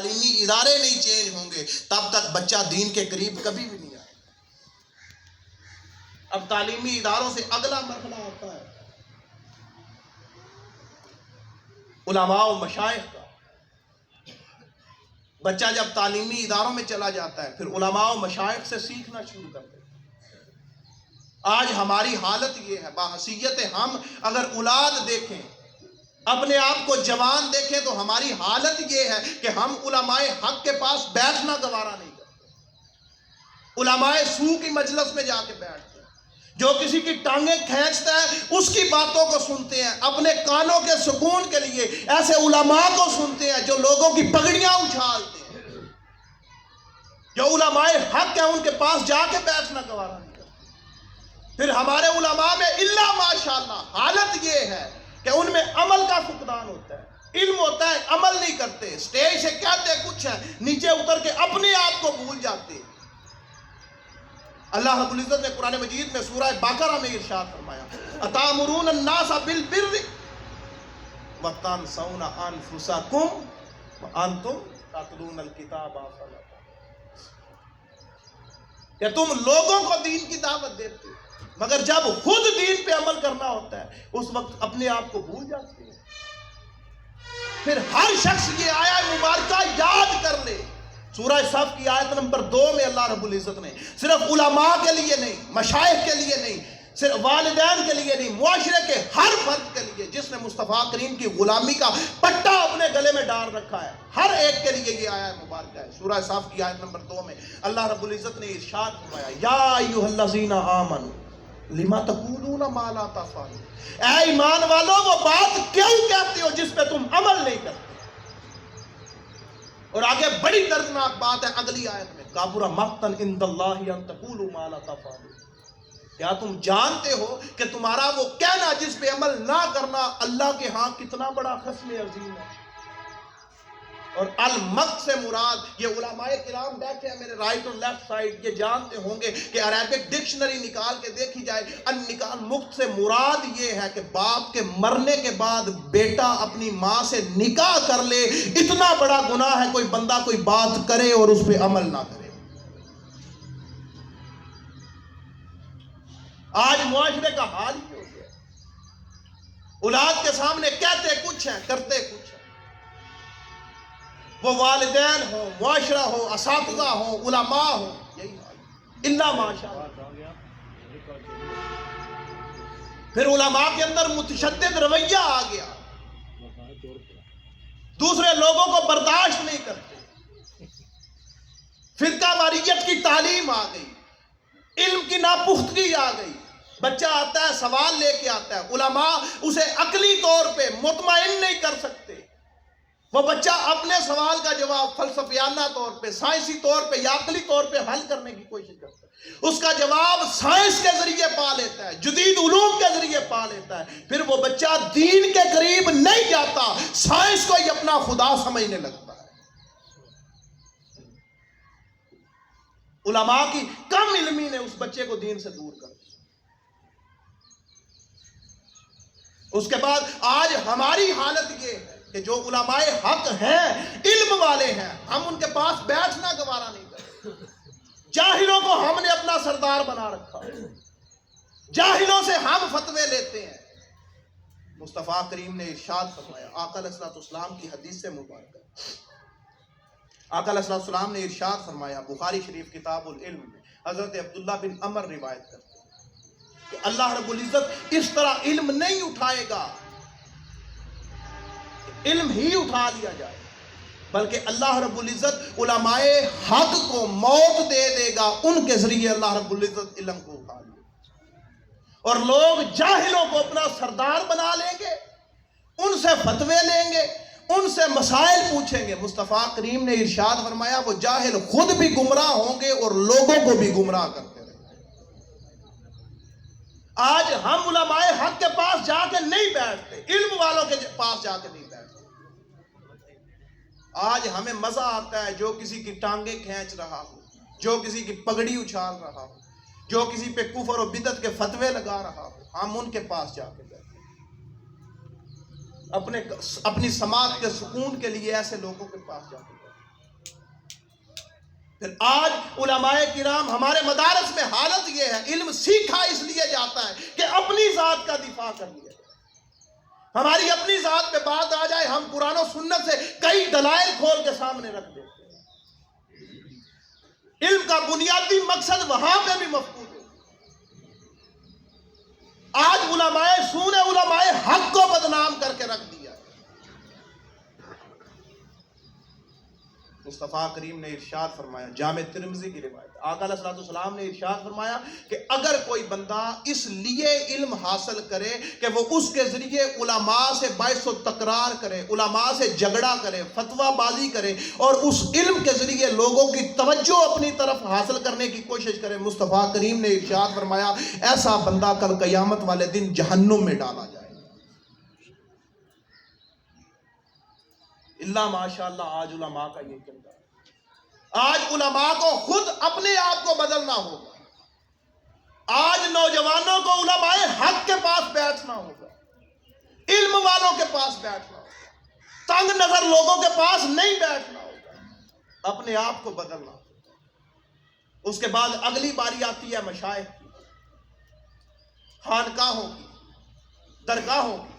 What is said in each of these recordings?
تعلیمی ادارے نہیں چینج ہوں گے تب تک بچہ دین کے قریب کبھی بھی نہیں آئے. اب تعلیمی اداروں سے اگلا مرحلہ ہوتا ہے علماء و مشائخ کا. بچہ جب تعلیمی اداروں میں چلا جاتا ہے پھر علماء و مشائخ سے سیکھنا شروع کرتے ہیں. آج ہماری حالت یہ ہے باحثیت ہم اگر اولاد دیکھیں اپنے آپ کو جوان دیکھیں تو ہماری حالت یہ ہے کہ ہم علماء حق کے پاس بیٹھنا گوارا نہیں کرتے. علماء سو کی مجلس میں جا کے بیٹھتے ہیں. جو کسی کی ٹانگیں کھینچتا ہے اس کی باتوں کو سنتے ہیں. اپنے کانوں کے سکون کے لیے ایسے علماء کو سنتے ہیں جو لوگوں کی پگڑیاں اچھالتے ہیں. جو علماء حق ہیں ان کے پاس جا کے بیٹھنا گوارا نہیں کرتے. پھر ہمارے علماء میں الا ماشاءاللہ حالت یہ ہے کہ ان میں عمل کا فقدان ہوتا ہے. علم ہوتا ہے عمل نہیں کرتے. اسٹیج سے کہتے کچھ ہے نیچے اتر کے اپنے آپ کو بھول جاتے. اللہ رب العزت نے قرآن مجید میں سورہ بقرہ میں ارشاد فرمایا اتامرون الناس بالبر وتنسون انفسکم وانتم تتلون الکتاب افلا کہ تم لوگوں کو دین کی دعوت دیتے مگر جب خود دین پہ عمل کرنا ہوتا ہے اس وقت اپنے آپ کو بھول جاتے ہیں. پھر ہر شخص یہ آیہ مبارکہ یاد کر لے. سورہ صف کی آیت نمبر 2 میں اللہ رب العزت نے صرف علماء کے لیے نہیں مشائخ کے لیے نہیں صرف والدین کے لیے نہیں معاشرے کے ہر فرد کے لیے جس نے مصطفیٰ کریم کی غلامی کا پٹا اپنے گلے میں ڈال رکھا ہے ہر ایک کے لیے یہ آیت مبارکہ ہے. سورہ صف کی آیت نمبر 2 میں اللہ رب العزت نے ارشاد فرمایا یا ایھا الذین آمنوا لما تقولون ما لا تفعلون. اے ایمان والو وہ بات کیوں کہتے ہو جس پہ تم عمل نہیں کرتے. اور آگے بڑی دردناک بات ہے اگلی آیت میں کابر مقتا عند اللہ ان تقولوا ما لا تفعلون. کیا تم جانتے ہو کہ تمہارا وہ کہنا جس پہ عمل نہ کرنا اللہ کے ہاں کتنا بڑا خصم عظیم ہے. اور المقت سے مراد یہ علماء کرام بیٹھے ہیں میرے رائٹ اور لیفٹ سائڈ یہ جانتے ہوں گے کہ عربک ڈکشنری نکال کے دیکھی جائے النکال مقت سے مراد یہ ہے کہ باپ کے مرنے کے بعد بیٹا اپنی ماں سے نکاح کر لے. اتنا بڑا گناہ ہے کوئی بندہ کوئی بات کرے اور اس پہ عمل نہ کرے. آج معاشرے کا حال ہی ہو گیا. اولاد کے سامنے کہتے کچھ ہیں کرتے کچھ ہیں. وہ والدین ہوں معاشرہ ہو اساتذہ ہوں علماء ہوں یہی حال الا ماشاءاللہ. پھر علماء کے اندر متشدد رویہ آ گیا. دوسرے لوگوں کو برداشت نہیں کرتے. فرقہ واریت کی تعلیم آ گئی. علم کی ناپختگی آ گئی. بچہ آتا ہے سوال لے کے آتا ہے علماء اسے عقلی طور پہ مطمئن نہیں کر سکتے. وہ بچہ اپنے سوال کا جواب فلسفیانہ طور پہ سائنسی طور پہ یا عقلی طور پہ حل کرنے کی کوشش کرتا ہے. اس کا جواب سائنس کے ذریعے پا لیتا ہے جدید علوم کے ذریعے پا لیتا ہے. پھر وہ بچہ دین کے قریب نہیں جاتا سائنس کو ہی اپنا خدا سمجھنے لگتا ہے. علماء کی کم علمی نے اس بچے کو دین سے دور کر دیا. اس کے بعد آج ہماری حالت یہ ہے کہ جو علماء حق ہیں علم والے ہیں ہم ان کے پاس بیٹھنا گوارا نہیں کرتے. جاہلوں کو ہم نے اپنا سردار بنا رکھا. جاہلوں سے ہم فتوے لیتے ہیں. مصطفیٰ کریم نے ارشاد فرمایا آقا علیہ الصلوۃ والسلام کی حدیث سے مبارکہ آقا علیہ الصلوۃ والسلام نے ارشاد فرمایا بخاری شریف کتاب العلم میں حضرت عبداللہ بن عمر روایت کرتے ہیں کہ اللہ رب العزت اس طرح علم نہیں اٹھائے گا علم ہی اٹھا لیا جائے بلکہ اللہ رب العزت علماء حق کو موت دے دے گا. ان کے ذریعے اللہ رب العزت علم کو اٹھا لے اور لوگ جاہلوں کو اپنا سردار بنا لیں گے. ان سے فتوے لیں گے ان سے مسائل پوچھیں گے. مصطفیٰ کریم نے ارشاد فرمایا وہ جاہل خود بھی گمراہ ہوں گے اور لوگوں کو بھی گمراہ کرتے رہیں گے. آج ہم علماء حق کے پاس جا کے نہیں بیٹھتے علم والوں کے پاس جا کے نہیں بیٹھتے. آج ہمیں مزہ آتا ہے جو کسی کی ٹانگیں کھینچ رہا ہو جو کسی کی پگڑی اچھال رہا ہو جو کسی پہ کفر و بدعت کے فتوے لگا رہا ہو ہم ان کے پاس جا کے بیٹھتے اپنی سماعت کے سکون کے لیے ایسے لوگوں کے پاس جا کے بیٹھتے. پھر آج علماء کرام ہمارے مدارس میں حالت یہ ہے، علم سیکھا اس لیے جاتا ہے کہ اپنی ذات کا دفاع کر لیا، ہماری اپنی ذات پہ بات آ جائے ہم قرآن و سنت سے کئی دلائل کھول کے سامنے رکھ دیتے ہیں۔ علم کا بنیادی مقصد وہاں پہ بھی مفقود ہے۔ آج علماء سو نے علماء حق کو بدنام کر کے رکھ دیا۔ مصطفیٰ کریم نے ارشاد فرمایا، جامع ترمذی کی روایت، آقا علیہ الصلوۃ والسلام نے ارشاد فرمایا کہ اگر کوئی بندہ اس لیے علم حاصل کرے کہ وہ اس کے ذریعے علماء سے بحث و تکرار کرے، علماء سے جھگڑا کرے، فتویٰ بازی کرے اور اس علم کے ذریعے لوگوں کی توجہ اپنی طرف حاصل کرنے کی کوشش کرے، مصطفیٰ کریم نے ارشاد فرمایا ایسا بندہ کل قیامت والے دن جہنم میں ڈالا جائے۔ اللہ ماشاءاللہ آج علماء کا یہ چل رہا ہے۔ آج علماء کو خود اپنے آپ کو بدلنا ہوگا۔ آج نوجوانوں کو علماء حق کے پاس بیٹھنا ہوگا، علم والوں کے پاس بیٹھنا ہوگا، تنگ نظر لوگوں کے پاس نہیں بیٹھنا ہوگا، اپنے آپ کو بدلنا ہوگا۔ اس کے بعد اگلی باری آتی ہے مشائخ کی، خانقاہوں کی، درگاہوں کی۔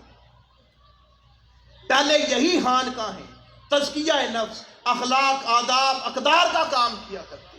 پہلے یہی خانقاہیں تزکیہ نفس، اخلاق، آداب، اقدار کا کام کیا کرتے،